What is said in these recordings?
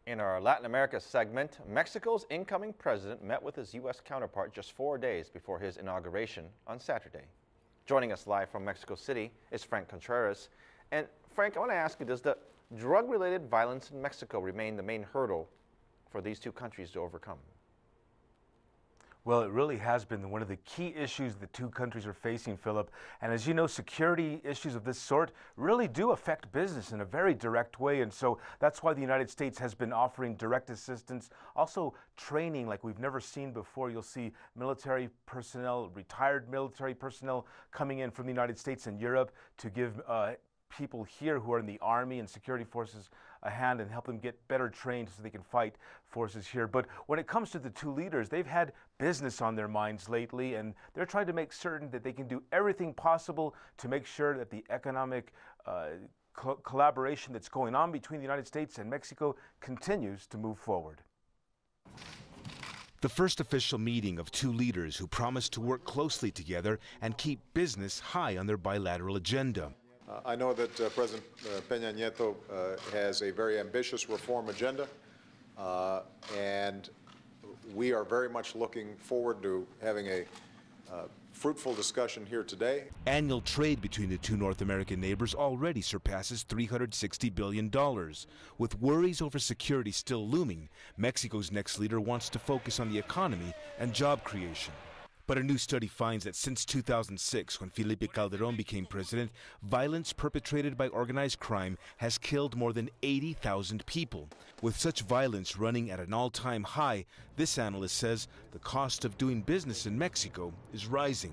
In our Latin America segment, Mexico's incoming president met with his U.S. counterpart just 4 days before his inauguration on Saturday. Joining us live from Mexico City is Franc Contreras. And Frank, I want to ask you, does the drug-related violence in Mexico remain the main hurdle for these two countries to overcome? Well, it really has been one of the key issues the two countries are facing, Philip. And as you know, security issues of this sort really do affect business in a very direct way. And so that's why the United States has been offering direct assistance, also training like we've never seen before. You'll see military personnel, retired military personnel coming in from the United States and Europe to give people here who are in the Army and security forces a hand and help them get better trained so they can fight forces here. But when it comes to the two leaders, they've had business on their minds lately, and they're trying to make certain that they can do everything possible to make sure that the economic collaboration that's going on between the United States and Mexico continues to move forward. The first official meeting of two leaders who promised to work closely together and keep business high on their bilateral agenda. I know that President Pena Nieto has a very ambitious reform agenda, and we are very much looking forward to having a fruitful discussion here today. Annual trade between the two North American neighbors already surpasses $360 billion. With worries over security still looming, Mexico's next leader wants to focus on the economy and job creation. But a new study finds that since 2006, when Felipe Calderón became president, violence perpetrated by organized crime has killed more than 80,000 people. With such violence running at an all-time high, this analyst says the cost of doing business in Mexico is rising.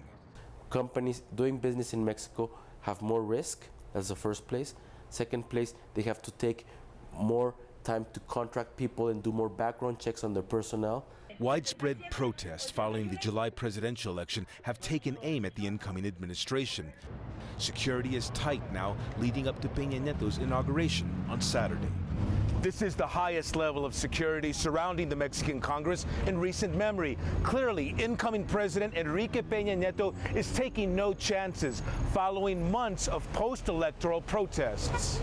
Companies doing business in Mexico have more risk, as the first place. Second place, they have to take more time to contract people and do more background checks on their personnel. Widespread protests following the July presidential election have taken aim at the incoming administration. Security is tight now, leading up to Peña Nieto's inauguration on Saturday. This is the highest level of security surrounding the Mexican Congress in recent memory. Clearly, incoming President Enrique Pena Nieto is taking no chances following months of post-electoral protests.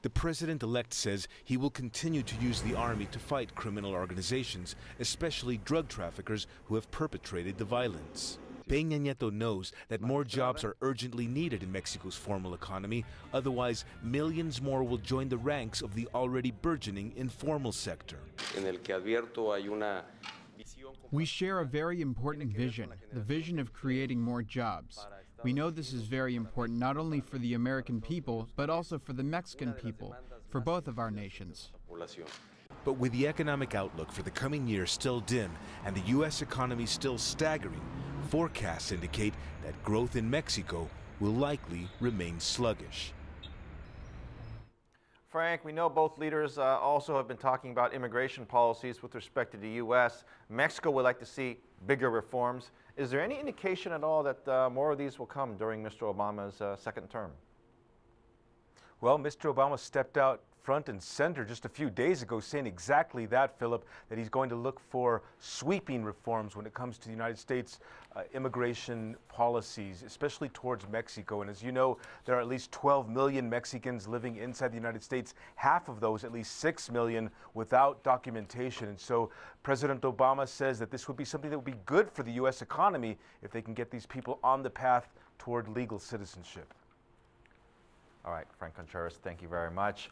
The president-elect says he will continue to use the army to fight criminal organizations, especially drug traffickers who have perpetrated the violence. Peña Nieto knows that more jobs are urgently needed in Mexico's formal economy, otherwise millions more will join the ranks of the already burgeoning informal sector. We share a very important vision, the vision of creating more jobs. We know this is very important not only for the American people, but also for the Mexican people, for both of our nations. But with the economic outlook for the coming year still dim and the U.S. economy still staggering, forecasts indicate that growth in Mexico will likely remain sluggish. Frank, we know both leaders also have been talking about immigration policies with respect to the U.S. Mexico would like to see bigger reforms. Is there any indication at all that more of these will come during Mr. Obama's second term? Well, Mr. Obama stepped out front and center just a few days ago saying exactly that, Philip, that he's going to look for sweeping reforms when it comes to the United States immigration policies, especially towards Mexico. And as you know, there are at least 12 million Mexicans living inside the United States, half of those, at least 6 million, without documentation. And so President Obama says that this would be something that would be good for the U.S. economy if they can get these people on the path toward legal citizenship. All right, Franc Contreras, thank you very much.